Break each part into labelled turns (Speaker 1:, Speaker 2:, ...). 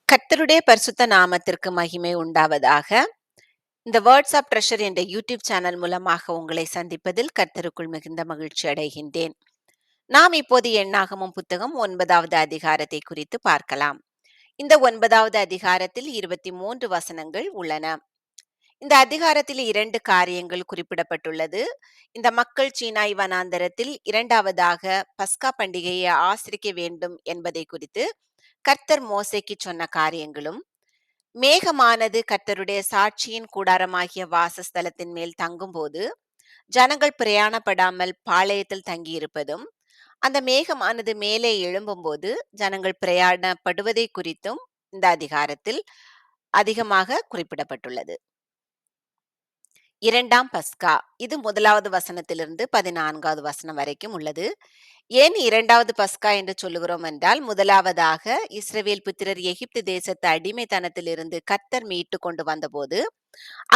Speaker 1: கர்த்தருடைய பரிசுத்த நாமத்திற்கு மகிமை உண்டாவதாக. இந்த வேர்ட்ஸ் ஆஃப் ட்ரெஷர் என்ற யூடியூப் சேனல் மூலமாக உங்களை சந்திப்பதில் கர்த்தருக்குள் மிகுந்த மகிழ்ச்சி அடைகின்றேன். நாம் இப்போது எண்ணாகமம் புத்தகம் 9வது அதிகாரத்தை குறித்து பார்க்கலாம். இந்த 9வது அதிகாரத்தில் 23 வசனங்கள் உள்ளன. இந்த அதிகாரத்தில் 2 காரியங்கள் குறிப்பிடப்பட்டுள்ளது. இந்த மக்கள் சீனாய் வனாந்தரத்தில் இரண்டாவதாக பஸ்கா பண்டிகையை ஆசரிக்க வேண்டும் என்பதை குறித்து கர்த்தர் மோசேக்கு சொன்ன காரியங்களும், மேகமானது கர்த்தருடைய சாட்சியின் கூடாரமாகிய வாசஸ்தலத்தின் மேல் தங்கும்போது ஜனங்கள் பிரயாணப்படாமல் பாளையத்தில் தங்கியிருப்பதும், அந்த மேகமானது மேலே எழும்பும்போது ஜனங்கள் பிரயாணப்படுவதை குறித்தும் இந்த அதிகாரத்தில் அதிகமாக குறிப்பிடப்பட்டுள்ளது. இரண்டாம் பஸ்கா இது 1வது வசனத்திலிருந்து 14வது வசனம் வரைக்கும் உள்ளது. ஏன் இரண்டாவது பஸ்கா என்று சொல்லுகிறோம் என்றால், முதலாவதாக இஸ்ரவேல் புத்திரர் எகிப்து தேசத்து அடிமைத்தனத்திலிருந்து கர்த்தர் மீட்டு கொண்டு வந்தபோது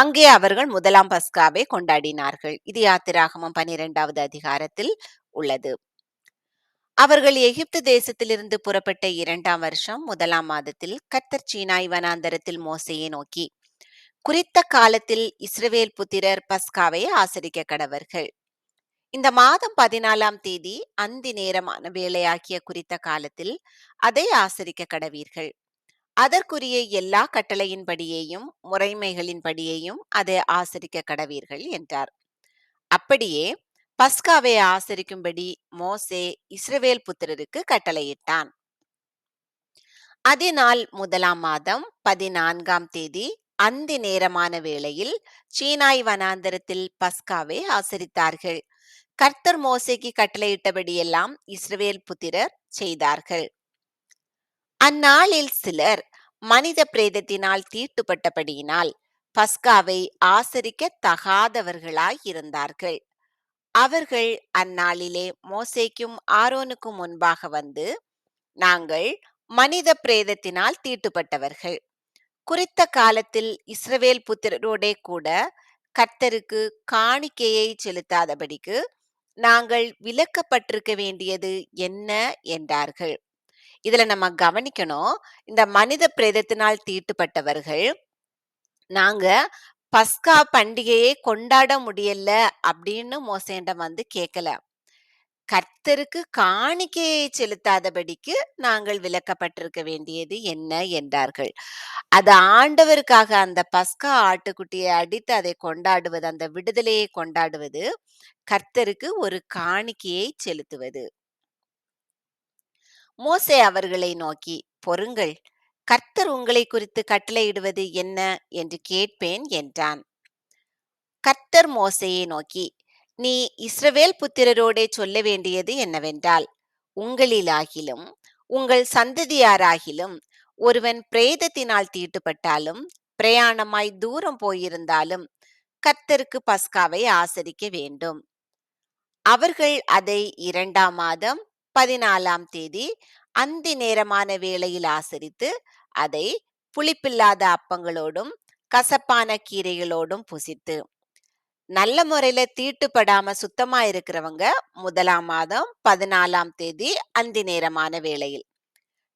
Speaker 1: அங்கே அவர்கள் முதலாம் பஸ்காவை கொண்டாடினார்கள். இது யாத்திராகமம் 12வது அதிகாரத்தில் உள்ளது. அவர்கள் எகிப்து தேசத்திலிருந்து புறப்பட்ட 2ஆம் வருஷம் 1ஆம் மாதத்தில் கர்த்தர் சீனாய் வனாந்தரத்தில் மோசேயை நோக்கி, குறித்த காலத்தில் இஸ்ரவேல் புத்திரர் பஸ்காவை ஆசரிக்க கடவர்கள். இந்த மாதம் 14ஆம் தேதி அந்தி நேரமான வேளையாகிய குறித்த காலத்தில் அதை ஆசரிக்க கடவீர்கள். அதற்குரிய எல்லா கட்டளையின்படியேயும் முறைமைகளின்படியேயும் அதை ஆசரிக்க கடவீர்கள் என்றார். அப்படியே பஸ்காவை ஆசரிக்கும்படி மோசே இஸ்ரவேல் புத்திரருக்கு கட்டளையிட்டான். அதனால் 1ஆம் மாதம் 14ஆம் தேதி அந்தி நேரமான வேளையில் சீனாய் வனாந்தரத்தில் பஸ்காவை ஆசரித்தார்கள். கர்த்தர் மோசேக்கு கட்டளையிட்டபடியெல்லாம் இஸ்ரவேல் புத்திரர் செய்தார்கள். அந்நாளில் சிலர் மனித பிரேதத்தினால் தீட்டுப்பட்டபடியினால் பஸ்காவை ஆசரிக்க தகாதவர்களாய் இருந்தார்கள். அவர்கள் அந்நாளிலே மோசேக்கும் ஆரோனுக்கும் முன்பாக வந்து, நாங்கள் மனித பிரேதத்தினால் தீட்டுப்பட்டவர்கள். குறித்த காலத்தில் இஸ்ரவேல் புத்திரரோடே கூட கர்த்தருக்கு காணிக்கையை செலுத்தாதபடிக்கு நாங்கள் விலக்கப்பட்டிருக்க வேண்டியது என்ன என்றார்கள். இதுல நம்ம கவனிக்கணும், இந்த மனித பிரேதத்தினால் தீட்டுப்பட்டவர்கள், நாங்க பஸ்கா பண்டிகையை கொண்டாட முடியல அப்படின்னு மோசேண்டம் வந்து கேட்கல. கர்த்தருக்கு காணிக்கையை செலுத்தாதபடிக்கு நாங்கள் விலக்கப்பட்டிருக்க வேண்டியது என்ன என்றார்கள். அது ஆண்டவருக்காக அந்த பஸ்கா ஆட்டுக்குட்டியை அடித்து அதை கொண்டாடுவது, அந்த விடுதலையை கொண்டாடுவது, கர்த்தருக்கு ஒரு காணிக்கையை செலுத்துவது. மோசே அவர்களை நோக்கி, பொறுங்கள், கர்த்தர் உங்களை குறித்து கட்டளையிடுவது என்ன என்று கேட்பேன் என்றான். கர்த்தர் மோசேயை நோக்கி, நீ இஸ்ரவேல் புத்திரரோடே சொல்ல வேண்டியது என்னவென்றால், உங்களிலாகிலும் உங்கள் சந்ததியாராகிலும் ஒருவன் பிரேதத்தினால் தீட்டுப்பட்டாலும் பிரயாணமாய் தூரம் போயிருந்தாலும் கர்த்தருக்கு பஸ்காவை ஆசரிக்க வேண்டும். அவர்கள் அதை 2ஆம் மாதம் 14ஆம் தேதி அந்தி நேரமான வேளையில் ஆசரித்து அதை புளிப்பில்லாத அப்பங்களோடும் கசப்பான கீரைகளோடும் புசித்து, நல்ல முறையில தீட்டுப்படாம சுத்தமா இருக்கிறவங்க 1ஆம் மாதம் 14ஆம் தேதி அந்தி நேரமான வேளையில்,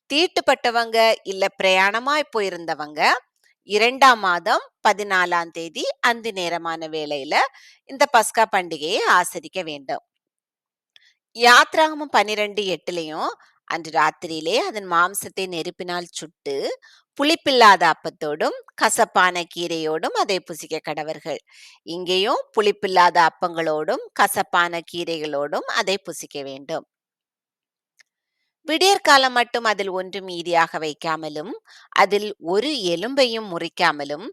Speaker 1: தீட்டுப்பட்டவங்க இல்ல பிரயாணமாய் போயிருந்தவங்க 2ஆம் மாதம் 14ஆம் தேதி அந்தி நேரமான வேளையில இந்த பஸ்கா பண்டிகையை ஆசரிக்க வேண்டும். யாத்ராகமம் 12:8 அன்று ராத்திரியிலே அதன் மாம்சத்தை நெருப்பினால் சுட்டு புளிப்பில்லாத அப்பத்தோடும் கசப்பான கீரையோடும் அதை புசிக்க கடவர்கள். இங்கேயும் புளிப்பில்லாத அப்பங்களோடும் கசப்பான கீரைகளோடும் அதை புசிக்க வேண்டும். விடியற்காலம் மட்டும் அதில் ஒன்றும் மீதியாக வைக்காமலும் அதில் ஒரு எலும்பையும் முறிக்காமலும்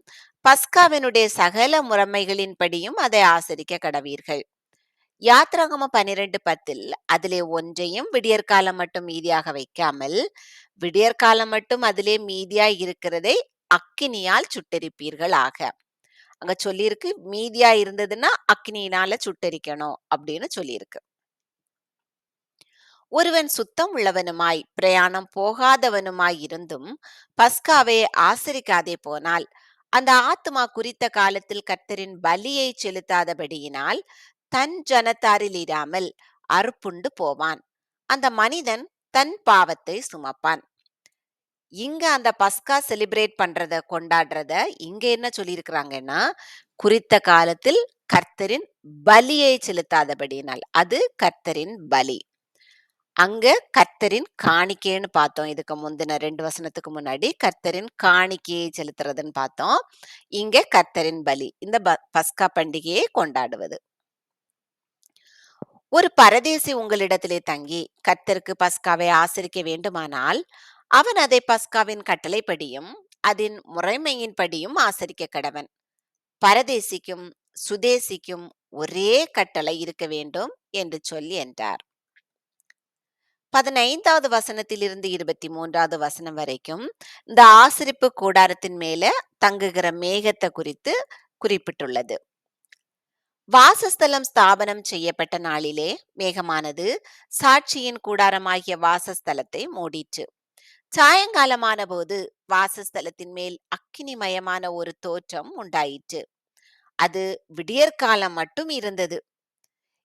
Speaker 1: பஸ்காவினுடைய சகல முறைமைகளின்படியும் அதை ஆசரிக்க கடவீர்கள். யாத்ராகமம் 12:10 அதிலே ஒன்றையும் விடியற்காலம் மட்டும் மீதியாக வைக்காமல், விடியற்காலம் மட்டும் அதிலே மீதியாய் இருக்கிறதை அக்கினியால் சுட்டெரிப்பீர்கள் ஆக. அங்க சொல்லியிருக்கு, மீதியா இருந்ததுன்னா அக்கினியினால சுட்டெரிக்கணும் அப்படின்னு சொல்லியிருக்கு. ஒருவன் சுத்தம் உள்ளவனுமாய் பிரயாணம் போகாதவனுமாய் இருந்தும் பஸ்காவை ஆசரிக்காதே போனால், அந்த ஆத்துமா குறித்த காலத்தில் கர்த்தரின் பலியை செலுத்தாதபடியினால் தன் ஜனத்தாரில் இராமல் அறுப்புண்டு போவான். அந்த மனிதன் தன் பாவத்தை சுமப்பான். இங்க அந்த பஸ்கா செலிப்ரேட் பண்றத, கொண்டாடுறத இங்க என்ன சொல்லியிருக்கிறாங்கன்னா, குறித்த காலத்தில் கர்த்தரின் பலியை செலுத்தாதபடியினால். அது கர்த்தரின் பலி. அங்க கர்த்தரின் காணிக்கைன்னு பார்த்தோம். இதுக்கு முந்தின 2 வசனத்துக்கு முன்னாடி கர்த்தரின் காணிக்கையை செலுத்துறதுன்னு பார்த்தோம். இங்க கர்த்தரின் பலி. இந்த பஸ்கா பண்டிகையை கொண்டாடுவது. ஒரு பரதேசி உங்களிடத்திலே தங்கி கர்த்தருக்கு பஸ்காவை ஆசரிக்க வேண்டுமானால், அவன் அதை பஸ்காவின் கட்டளைப்படியும், அதன் முறைமையின்படியும் ஆசரிக்க கடவன். பரதேசிக்கும் சுதேசிக்கும் ஒரே கட்டளை இருக்க வேண்டும் என்று சொல்லி என்றார். 15வது வசனத்திலிருந்து 23வது வசனம் வரைக்கும் இந்த ஆசரிப்பு கூடாரத்தின் மேல தங்குகிற மேகத்தை குறித்து குறிப்பிட்டுள்ளது. வாசஸ்தலம் ஸ்தாபனம் செய்யப்பட்ட நாளிலே மேகமானது சாட்சியின் கூடாரமாகிய வாசஸ்தலத்தை மூடிற்று. சாயங்காலமான போது வாசஸ்தலத்தின் மேல் அக்கினிமயமான ஒரு தோற்றம் உண்டாயிற்று. அது விடியற்காலம் மட்டும் இருந்தது.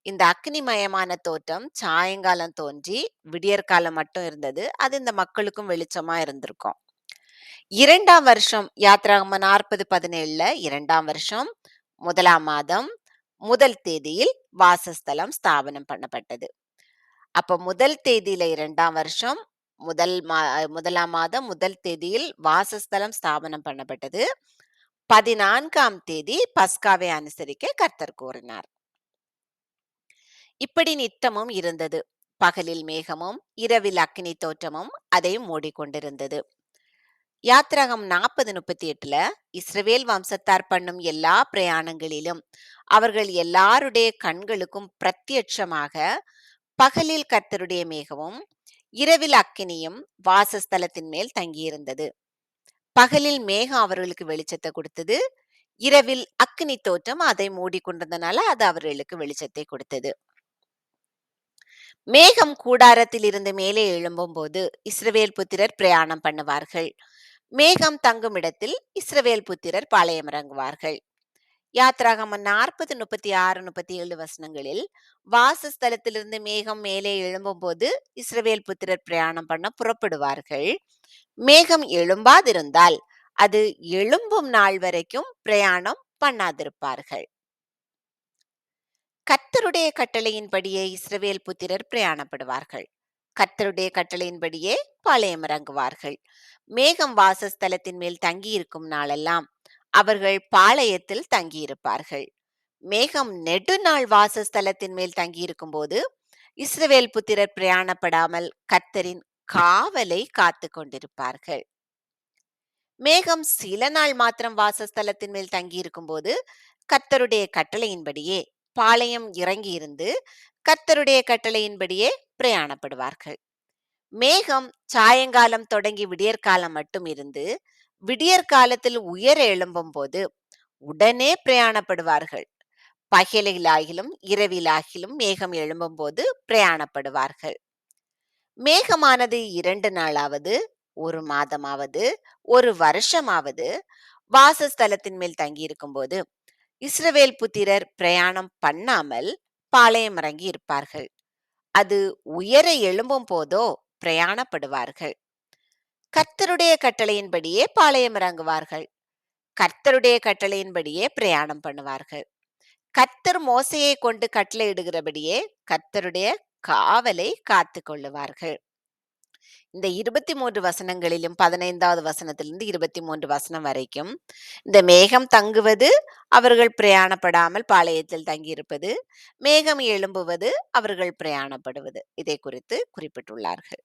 Speaker 1: இந்த அக்னிமயமான தோற்றம் சாயங்காலம் தோன்றி விடியற்காலம் மட்டும் இருந்தது. அது இந்த மக்களுக்கும் வெளிச்சமா இருந்திருக்கும். 2ஆம் வருஷம் யாத்ராகமம் 40:17 2ஆம் வருஷம் 1ஆம் மாதம் 1 தேதியில் வாசஸ்தலம் ஸ்தாபனம் பண்ணப்பட்டது. அப்ப 1 தேதியில 2ஆம் வருஷம் 1ஆம் மாதம் 1 தேதியில் வாசஸ்தலம் ஸ்தாபனம் பண்ணப்பட்டது. 14ஆம் தேதி பஸ்காவை அனுசரிக்க கர்த்தர் கூறினார். இப்படி நித்தமும் இருந்தது. பகலில் மேகமும் இரவில் அக்கினி தோற்றமும் அதை மூடிக்கொண்டிருந்தது. யாத்திராகம் 40:38 இஸ்ரவேல் வம்சத்தார் பண்ணும் எல்லா பிரயாணங்களிலும் அவர்கள் எல்லாருடைய கண்களுக்கும் பிரத்யட்சமாக பகலில் கர்த்தருடைய மேகமும் இரவில் அக்கினியும் வாசஸ்தலத்தின் மேல் தங்கியிருந்தது. பகலில் மேகம் அவர்களுக்கு வெளிச்சத்தை கொடுத்தது. இரவில் அக்கினி தோற்றம் அதை மூடிக்கொண்டிருந்தனால அது அவர்களுக்கு வெளிச்சத்தை கொடுத்தது. மேகம் கூடாரத்தில் இருந்து மேலே எழும்பும் போது இஸ்ரவேல் புத்திரர் பிரயாணம் பண்ணுவார்கள். மேகம் தங்கும் இடத்தில் இஸ்ரவேல் புத்திரர் பாளையம் இறங்குவார்கள். யாத்ராகமம் 40, 36, 37 வசனங்களில் வாசஸ்தலத்திலிருந்து மேகம் மேலே எழும்பும் போது இஸ்ரவேல் புத்திரர் பிரயாணம் பண்ண புறப்படுவார்கள். மேகம் எழும்பாதிருந்தால் அது எழும்பும் நாள் வரைக்கும் பிரயாணம் பண்ணாதிருப்பார்கள். கர்த்தருடைய கட்டளையின்படியே இஸ்ரவேல் புத்திரர் பிரயாணப்படுவார்கள். கர்த்தருடைய கட்டளையின்படியே பாளையம் இறங்குவார்கள். மேகம் வாசஸ்தலத்தின் மேல் தங்கியிருக்கும் நாளெல்லாம் அவர்கள் பாளையத்தில் தங்கியிருப்பார்கள். மேகம் நெடுநாள் வாசஸ்தலத்தின் மேல் தங்கியிருக்கும் போது இஸ்ரவேல் புத்திரர் பிரயாணப்படாமல் கர்த்தரின் காவலை காத்து கொண்டிருப்பார்கள். மேகம் சில நாள் மாத்திரம் வாசஸ்தலத்தின் மேல் தங்கியிருக்கும் போது கர்த்தருடைய கட்டளையின்படியே பாளையம் இறங்கியிருந்து கர்த்தருடைய கட்டளையின்படியே பிரயாணப்படுவார்கள். மேகம் சாயங்காலம் தொடங்கி விடியற்காலம் மட்டும் இருந்து விடியற்காலத்தில் உயர எழும்பும் போது உடனே பிரயாணப்படுவார்கள். பகலிலாகிலும் இரவிலாகிலும் மேகம் எழும்பும் போது பிரயாணப்படுவார்கள். மேகமானது 2 நாளாவது 1 மாதமாவது 1 வருஷமாவது வாசஸ்தலத்தின் மேல் தங்கியிருக்கும் போது இஸ்ரவேல் புத்திரர் பிரயாணம் பண்ணாமல் பாளையம் இறங்கி இருப்பார்கள். அது உயர எழும்பும் போதோ பிரயாணப்படுவார்கள். கர்த்தருடைய கட்டளையின்படியே பாளையம் இறங்குவார்கள். கர்த்தருடைய கட்டளையின்படியே பிரயாணம் பண்ணுவார்கள். கர்த்தர் மோசையை கொண்டு கட்டளையிடுகிறபடியே கர்த்தருடைய காவலை காத்து கொள்ளுவார்கள். இந்த 23 வசனங்களிலும் 15வது வசனத்திலிருந்து 23 வசனம் வரைக்கும் இந்த மேகம் தங்குவது, அவர்கள் பிரயாணப்படாமல் பாளையத்தில் தங்கியிருப்பது, மேகம் எழும்புவது, அவர்கள் பிரயாணப்படுவது, இதை குறித்து குறிப்பிட்டுள்ளார்கள்.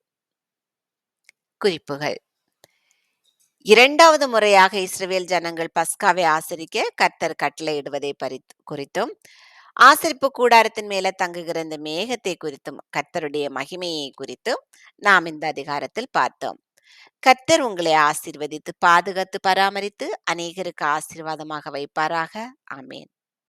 Speaker 1: குறிப்புகள்: 2வது முறையாக இஸ்ரவேல் ஜனங்கள் பஸ்காவை ஆசரிக்க கர்த்தர் கட்டளையிடுவதை குறித்தும், ஆசரிப்பு கூடாரத்தின் மேல தங்குகிற இந்த மேகத்தை குறித்தும், கர்த்தருடைய மகிமையை குறித்தும் நாம் இந்த அதிகாரத்தில் பார்த்தோம். கர்த்தர் உங்களை ஆசீர்வதித்து பாதுகாத்து பராமரித்து அநேகருக்கு ஆசீர்வாதமாக வைப்பாராக. ஆமேன்.